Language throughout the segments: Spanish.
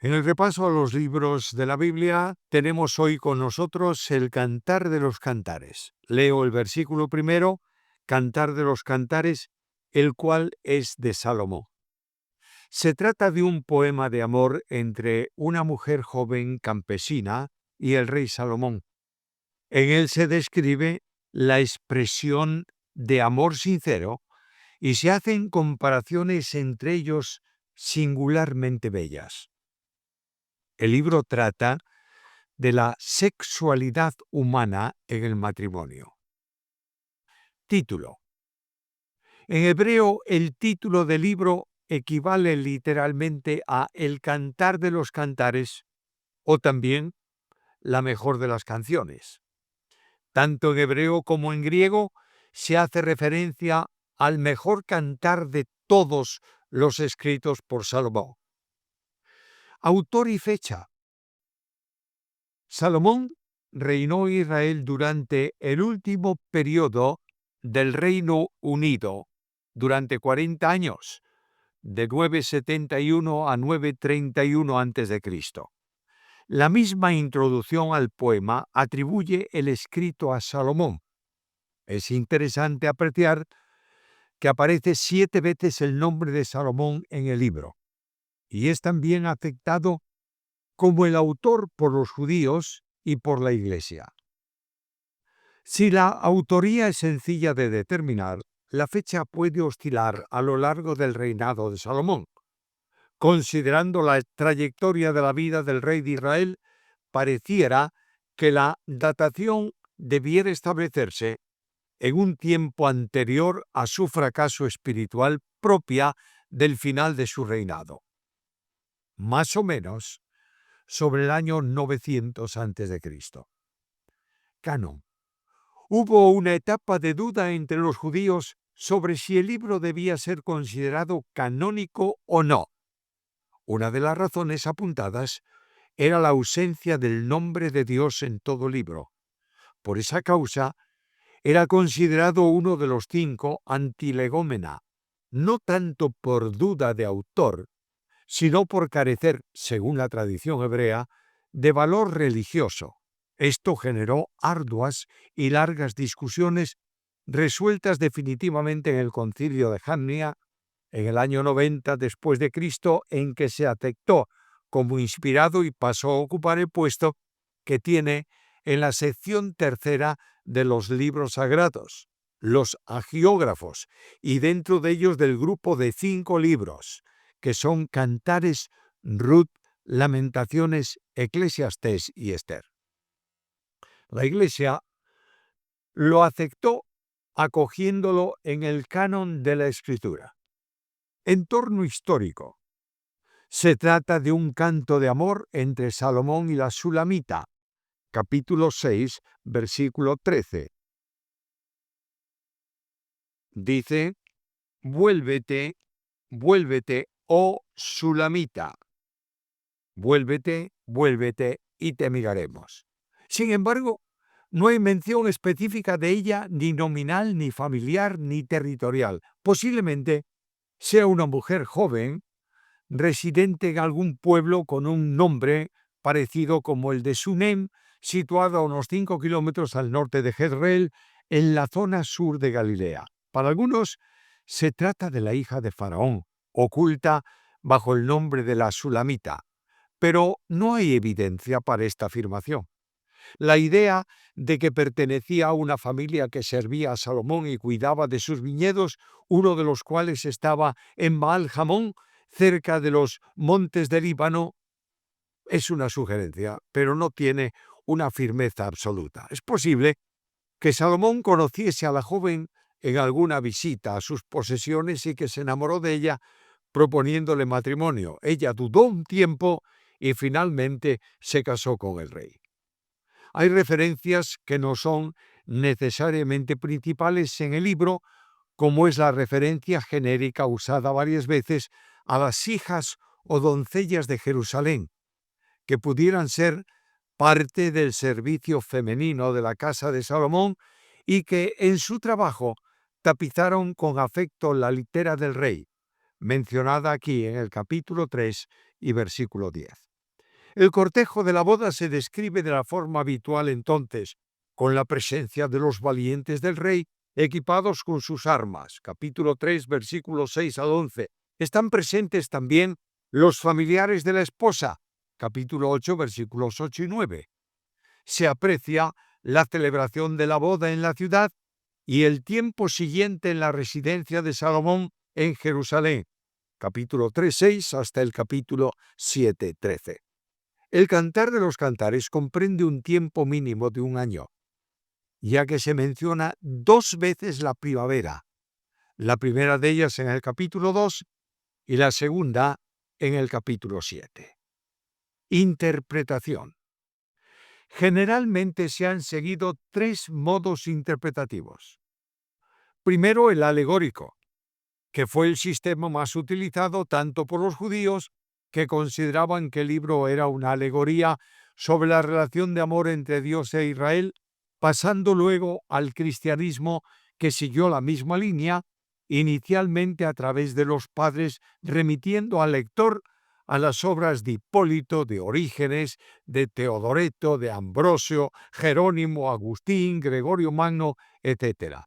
En el repaso a los libros de la Biblia, tenemos hoy con nosotros el Cantar de los Cantares. Leo el versículo primero, Cantar de los Cantares, el cual es de Salomón. Se trata de un poema de amor entre una mujer joven campesina y el rey Salomón. En él se describe la expresión de amor sincero y se hacen comparaciones entre ellos singularmente bellas. El libro trata de la sexualidad humana en el matrimonio. Título. En hebreo, el título del libro equivale literalmente a El Cantar de los Cantares o también la mejor de las canciones. Tanto en hebreo como en griego se hace referencia al mejor cantar de todos los escritos por Salomón. Autor y fecha. Salomón reinó Israel durante el último periodo del Reino Unido, durante 40 años, de 971 a 931 a.C. La misma introducción al poema atribuye el escrito a Salomón. Es interesante apreciar que aparece 7 veces el nombre de Salomón en el libro, y es también aceptado como el autor por los judíos y por la Iglesia. Si la autoría es sencilla de determinar, la fecha puede oscilar a lo largo del reinado de Salomón. Considerando la trayectoria de la vida del rey de Israel, pareciera que la datación debiera establecerse en un tiempo anterior a su fracaso espiritual propia del final de su reinado, más o menos sobre el año 900 a.C. Canon. Hubo una etapa de duda entre los judíos sobre si el libro debía ser considerado canónico o no. Una de las razones apuntadas era la ausencia del nombre de Dios en todo libro. Por esa causa, era considerado uno de los 5 antilegómena, no tanto por duda de autor, sino por carecer, según la tradición hebrea, de valor religioso. Esto generó arduas y largas discusiones resueltas definitivamente en el concilio de Jamnia en el año 90 después de Cristo, en que se aceptó como inspirado y pasó a ocupar el puesto que tiene en la sección tercera de los libros sagrados, los agiógrafos, y dentro de ellos del grupo de 5 libros, que son Cantares, Ruth, Lamentaciones, Eclesiastés y Esther. La Iglesia lo aceptó acogiéndolo en el canon de la Escritura. Entorno histórico. Se trata de un canto de amor entre Salomón y la Sulamita, capítulo 6, versículo 13. Dice: vuélvete, vuélvete, oh Sulamita. Vuélvete, vuélvete, y te miraremos. Sin embargo, no hay mención específica de ella, ni nominal, ni familiar, ni territorial. Posiblemente sea una mujer joven, residente en algún pueblo con un nombre parecido como el de Sunem, situado a unos 5 kilómetros al norte de Jezreel, en la zona sur de Galilea. Para algunos, se trata de la hija de Faraón, oculta bajo el nombre de la Sulamita, pero no hay evidencia para esta afirmación. La idea de que pertenecía a una familia que servía a Salomón y cuidaba de sus viñedos, uno de los cuales estaba en Baal-Jamón, cerca de los montes del Líbano, es una sugerencia, pero no tiene una firmeza absoluta. Es posible que Salomón conociese a la joven en alguna visita a sus posesiones y que se enamoró de ella proponiéndole matrimonio. Ella dudó un tiempo y finalmente se casó con el rey. Hay referencias que no son necesariamente principales en el libro, como es la referencia genérica usada varias veces a las hijas o doncellas de Jerusalén, que pudieran ser parte del servicio femenino de la casa de Salomón y que en su trabajo tapizaron con afecto la litera del rey, mencionada aquí en el capítulo 3 y versículo 10. El cortejo de la boda se describe de la forma habitual entonces, con la presencia de los valientes del rey, equipados con sus armas. Capítulo 3, versículos 6 al 11. Están presentes también los familiares de la esposa. Capítulo 8, versículos 8 y 9. Se aprecia la celebración de la boda en la ciudad y el tiempo siguiente en la residencia de Salomón en Jerusalén. Capítulo 3, 6 hasta el capítulo 7, 13. El Cantar de los Cantares comprende un tiempo mínimo de un año, ya que se menciona 2 veces la primavera, la primera de ellas en el capítulo 2 y la segunda en el capítulo 7. Interpretación. Generalmente se han seguido 3 modos interpretativos. Primero, el alegórico, que fue el sistema más utilizado tanto por los judíos, que consideraban que el libro era una alegoría sobre la relación de amor entre Dios e Israel, pasando luego al cristianismo, que siguió la misma línea, inicialmente a través de los padres, remitiendo al lector a las obras de Hipólito, de Orígenes, de Teodoreto, de Ambrosio, Jerónimo, Agustín, Gregorio Magno, etc.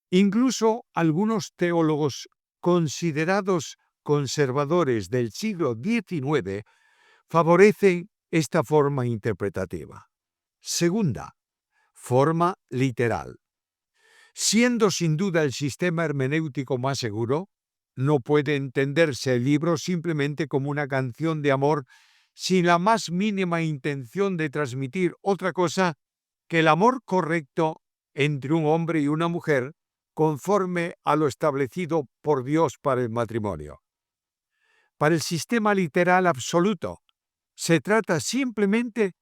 Incluso algunos teólogos considerados conservadores del siglo XIX favorecen esta forma interpretativa. Segunda, forma literal. Siendo sin duda el sistema hermenéutico más seguro, no puede entenderse el libro simplemente como una canción de amor sin la más mínima intención de transmitir otra cosa que el amor correcto entre un hombre y una mujer, conforme a lo establecido por Dios para el matrimonio. Para el sistema literal absoluto, se trata simplemente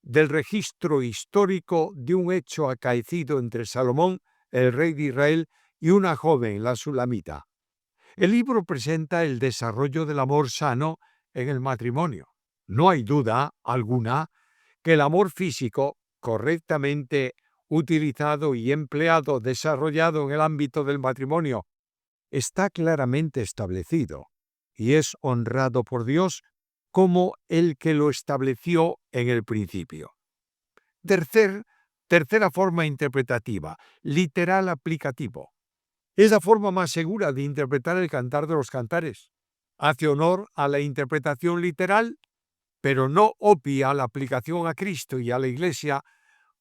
del registro histórico de un hecho acaecido entre Salomón, el rey de Israel, y una joven, la Sulamita. El libro presenta el desarrollo del amor sano en el matrimonio. No hay duda alguna que el amor físico, correctamente utilizado y empleado, desarrollado en el ámbito del matrimonio, está claramente establecido y es honrado por Dios como el que lo estableció en el principio. Tercera forma interpretativa, literal aplicativo. Es la forma más segura de interpretar el Cantar de los Cantares. Hace honor a la interpretación literal, pero no obvia la aplicación a Cristo y a la Iglesia,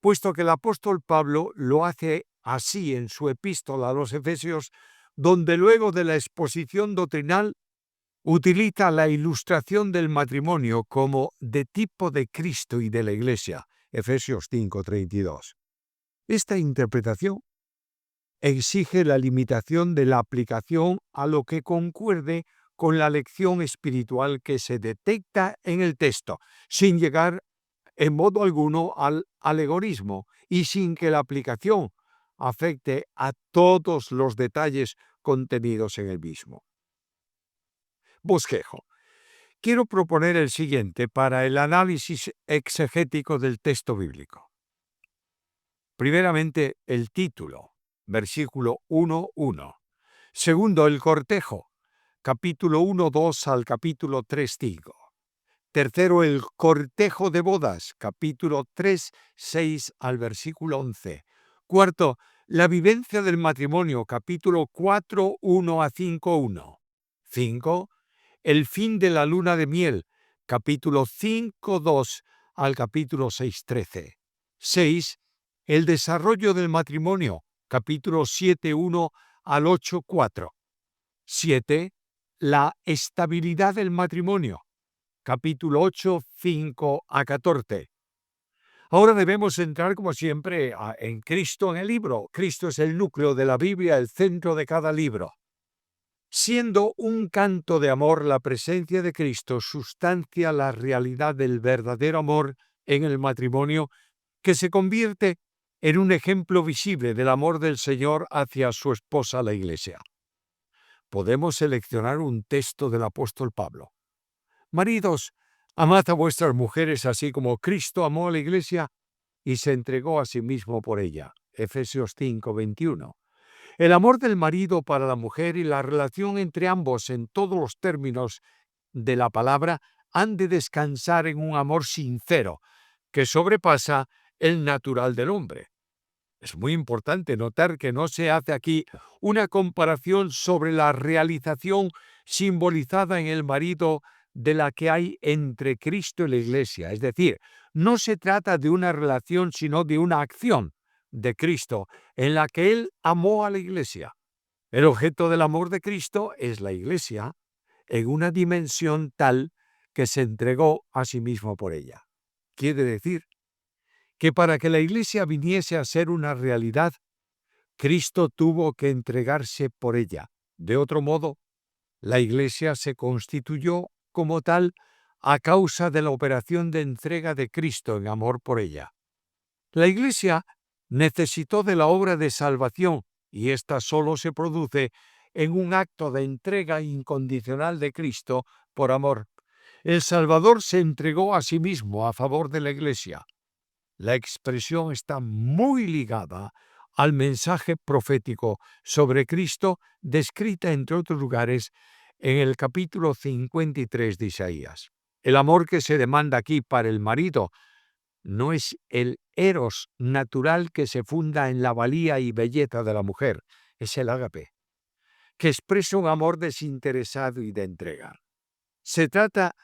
puesto que el apóstol Pablo lo hace así en su epístola a los Efesios, donde luego de la exposición doctrinal utiliza la ilustración del matrimonio como de tipo de Cristo y de la Iglesia, Efesios 5:32. Esta interpretación exige la limitación de la aplicación a lo que concuerde con la lección espiritual que se detecta en el texto, sin llegar en modo alguno al alegorismo y sin que la aplicación afecte a todos los detalles contenidos en el mismo. Bosquejo. Quiero proponer el siguiente para el análisis exegético del texto bíblico. Primeramente, el título, versículo 1:1. Segundo, el cortejo, capítulo 1:2 al capítulo 3:5. Tercero, el cortejo de bodas, capítulo 3:6 al versículo 11. Cuarto, la vivencia del matrimonio, capítulo 4:1 a 5:1. 5. El fin de la luna de miel, capítulo 5:2 al capítulo 6:13. 6. El desarrollo del matrimonio, capítulo 7:1 al 8:4. 7. La estabilidad del matrimonio, capítulo 8:5 a 14. Ahora debemos entrar, como siempre, en Cristo en el libro. Cristo es el núcleo de la Biblia, el centro de cada libro. Siendo un canto de amor, la presencia de Cristo sustancia la realidad del verdadero amor en el matrimonio, que se convierte en un ejemplo visible del amor del Señor hacia su esposa, la Iglesia. Podemos seleccionar un texto del apóstol Pablo. Maridos, amad a vuestras mujeres así como Cristo amó a la Iglesia y se entregó a sí mismo por ella. Efesios 5:21. El amor del marido para la mujer y la relación entre ambos en todos los términos de la palabra han de descansar en un amor sincero que sobrepasa el natural del hombre. Es muy importante notar que no se hace aquí una comparación sobre la realización simbolizada en el marido de la que hay entre Cristo y la Iglesia. Es decir, no se trata de una relación, sino de una acción de Cristo en la que Él amó a la Iglesia. El objeto del amor de Cristo es la Iglesia en una dimensión tal que se entregó a sí mismo por ella. Quiere decir que para que la Iglesia viniese a ser una realidad, Cristo tuvo que entregarse por ella. De otro modo, la Iglesia se constituyó como tal a causa de la operación de entrega de Cristo en amor por ella. La Iglesia necesitó de la obra de salvación y ésta solo se produce en un acto de entrega incondicional de Cristo por amor. El Salvador se entregó a sí mismo a favor de la Iglesia. La expresión está muy ligada al mensaje profético sobre Cristo descrita, entre otros lugares, en el capítulo 53 de Isaías. El amor que se demanda aquí para el marido no es el eros natural que se funda en la valía y belleza de la mujer, es el ágape, que expresa un amor desinteresado y de entrega. Se trata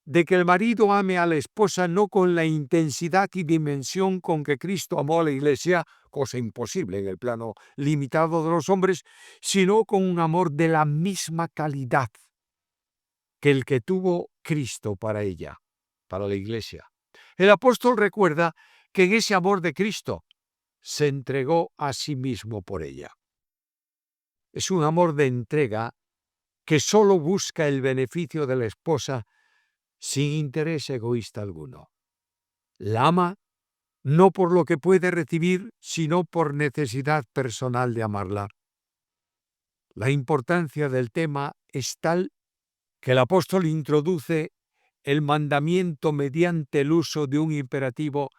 de que el marido ame a la esposa no con la intensidad y dimensión con que Cristo amó a la Iglesia, cosa imposible en el plano limitado de los hombres, sino con un amor de la misma calidad que el que tuvo Cristo para ella, para la Iglesia. El apóstol recuerda que en ese amor de Cristo se entregó a sí mismo por ella. Es un amor de entrega que solo busca el beneficio de la esposa sin interés egoísta alguno. La ama no por lo que puede recibir, sino por necesidad personal de amarla. La importancia del tema es tal que el apóstol introduce el mandamiento mediante el uso de un imperativo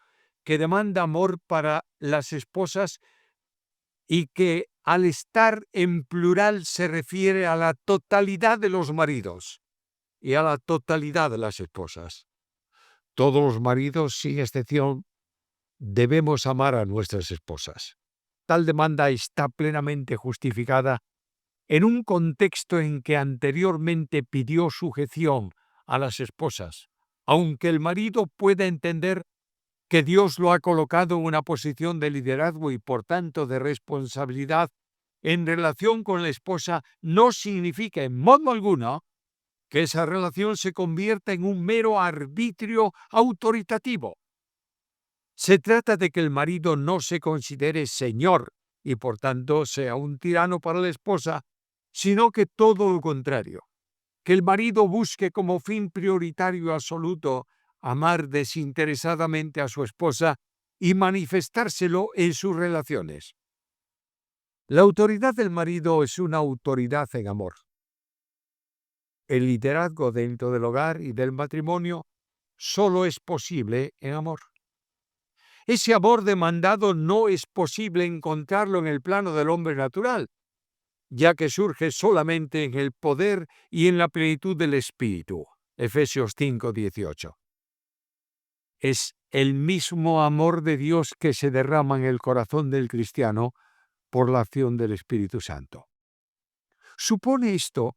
que demanda amor para las esposas y que al estar en plural se refiere a la totalidad de los maridos y a la totalidad de las esposas. Todos los maridos, sin excepción, debemos amar a nuestras esposas. Tal demanda está plenamente justificada en un contexto en que anteriormente pidió sujeción a las esposas, aunque el marido pueda entender que Dios lo ha colocado en una posición de liderazgo y por tanto de responsabilidad en relación con la esposa, no significa en modo alguno que esa relación se convierta en un mero arbitrio autoritativo. Se trata de que el marido no se considere señor y por tanto sea un tirano para la esposa, sino que todo lo contrario, que el marido busque como fin prioritario absoluto amar desinteresadamente a su esposa y manifestárselo en sus relaciones. La autoridad del marido es una autoridad en amor. El liderazgo dentro del hogar y del matrimonio solo es posible en amor. Ese amor demandado no es posible encontrarlo en el plano del hombre natural, ya que surge solamente en el poder y en la plenitud del Espíritu. Efesios 5:18. Es el mismo amor de Dios que se derrama en el corazón del cristiano por la acción del Espíritu Santo. ¿Supone esto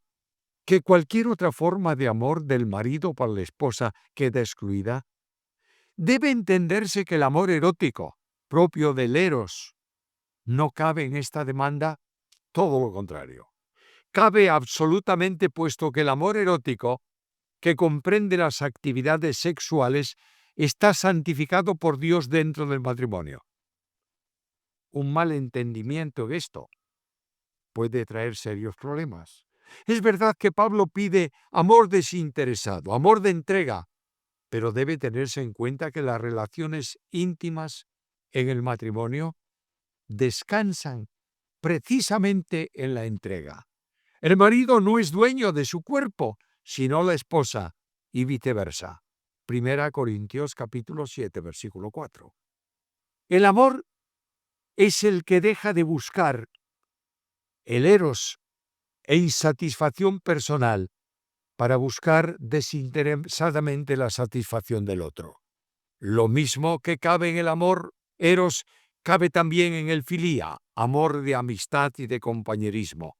que cualquier otra forma de amor del marido para la esposa queda excluida? Debe entenderse que el amor erótico, propio del eros, no cabe en esta demanda, todo lo contrario. Cabe absolutamente, puesto que el amor erótico, que comprende las actividades sexuales, está santificado por Dios dentro del matrimonio. Un mal entendimiento de esto puede traer serios problemas. Es verdad que Pablo pide amor desinteresado, amor de entrega, pero debe tenerse en cuenta que las relaciones íntimas en el matrimonio descansan precisamente en la entrega. El marido no es dueño de su cuerpo, sino la esposa, y viceversa. 1 Corintios capítulo 7, versículo 4. El amor es el que deja de buscar el eros e insatisfacción personal para buscar desinteresadamente la satisfacción del otro. Lo mismo que cabe en el amor eros, cabe también en el filía, amor de amistad y de compañerismo.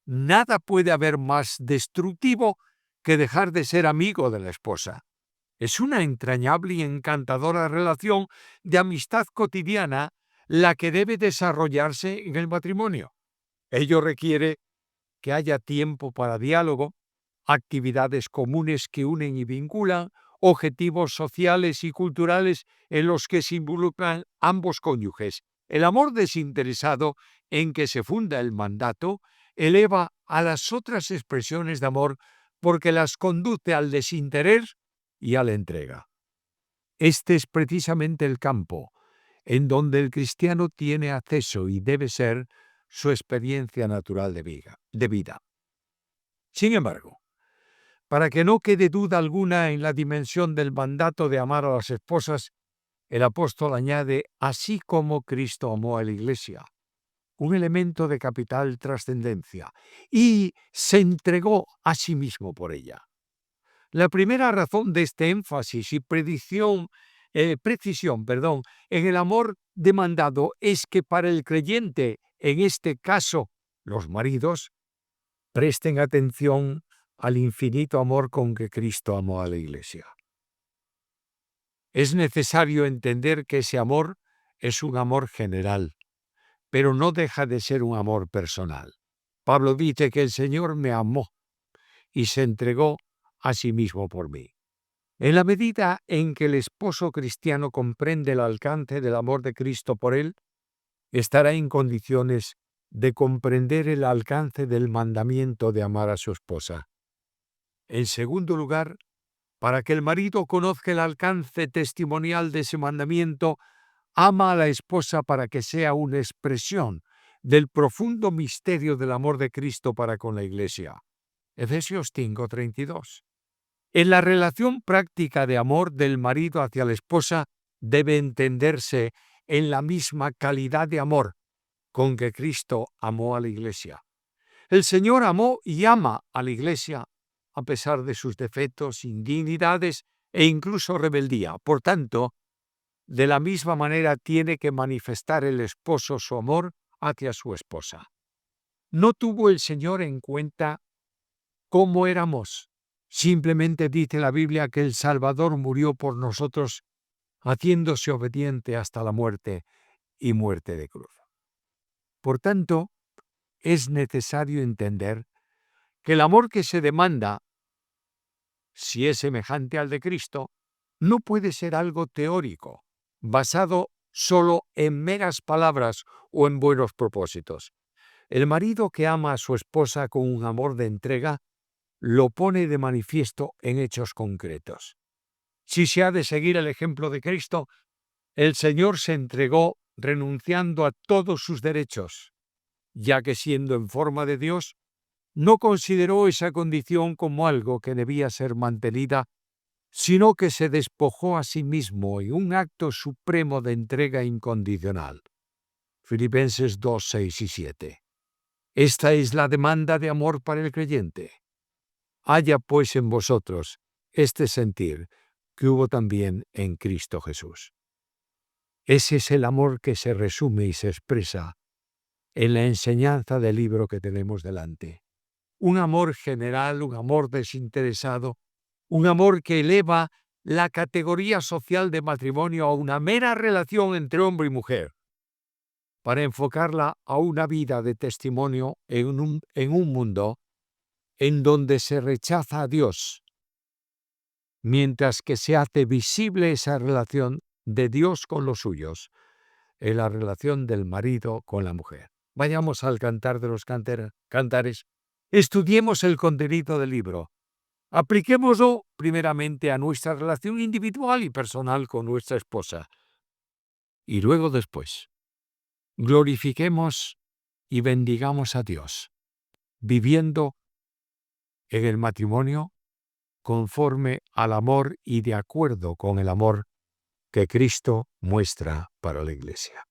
Nada puede haber más destructivo que dejar de ser amigo de la esposa. Es una entrañable y encantadora relación de amistad cotidiana la que debe desarrollarse en el matrimonio. Ello requiere que haya tiempo para diálogo, actividades comunes que unen y vinculan, objetivos sociales y culturales en los que se involucran ambos cónyuges. El amor desinteresado en que se funda el mandato eleva a las otras expresiones de amor porque las conduce al desinterés y a la entrega. Este es precisamente el campo en donde el cristiano tiene acceso y debe ser su experiencia natural de vida. Sin embargo, para que no quede duda alguna en la dimensión del mandato de amar a las esposas, el apóstol añade, así como Cristo amó a la Iglesia, un elemento de capital trascendencia, y se entregó a sí mismo por ella. La primera razón de este énfasis y precisión en el amor demandado es que para el creyente, en este caso los maridos, presten atención al infinito amor con que Cristo amó a la Iglesia. Es necesario entender que ese amor es un amor general, pero no deja de ser un amor personal. Pablo dice que el Señor me amó y se entregó a sí mismo por mí. En la medida en que el esposo cristiano comprende el alcance del amor de Cristo por él, estará en condiciones de comprender el alcance del mandamiento de amar a su esposa. En segundo lugar, para que el marido conozca el alcance testimonial de ese mandamiento, ama a la esposa para que sea una expresión del profundo misterio del amor de Cristo para con la Iglesia. Efesios 5:32. En la relación práctica de amor del marido hacia la esposa debe entenderse en la misma calidad de amor con que Cristo amó a la Iglesia. El Señor amó y ama a la Iglesia a pesar de sus defectos, indignidades e incluso rebeldía. Por tanto, de la misma manera tiene que manifestar el esposo su amor hacia su esposa. No tuvo el Señor en cuenta cómo éramos. Simplemente dice la Biblia que el Salvador murió por nosotros, haciéndose obediente hasta la muerte y muerte de cruz. Por tanto, es necesario entender que el amor que se demanda, si es semejante al de Cristo, no puede ser algo teórico, basado solo en meras palabras o en buenos propósitos. El marido que ama a su esposa con un amor de entrega lo pone de manifiesto en hechos concretos. Si se ha de seguir el ejemplo de Cristo, el Señor se entregó renunciando a todos sus derechos, ya que siendo en forma de Dios, no consideró esa condición como algo que debía ser mantenida, sino que se despojó a sí mismo en un acto supremo de entrega incondicional. Filipenses 2, 6 y 7. Esta es la demanda de amor para el creyente. Haya pues en vosotros este sentir que hubo también en Cristo Jesús. Ese es el amor que se resume y se expresa en la enseñanza del libro que tenemos delante. Un amor general, un amor desinteresado, un amor que eleva la categoría social de matrimonio a una mera relación entre hombre y mujer, para enfocarla a una vida de testimonio en un mundo en donde se rechaza a Dios, mientras que se hace visible esa relación de Dios con los suyos, en la relación del marido con la mujer. Vayamos al Cantar de los Cantares. Estudiemos el contenido del libro. Apliquémoslo primeramente a nuestra relación individual y personal con nuestra esposa. Y luego después, glorifiquemos y bendigamos a Dios, viviendo en el matrimonio conforme al amor y de acuerdo con el amor que Cristo muestra para la Iglesia.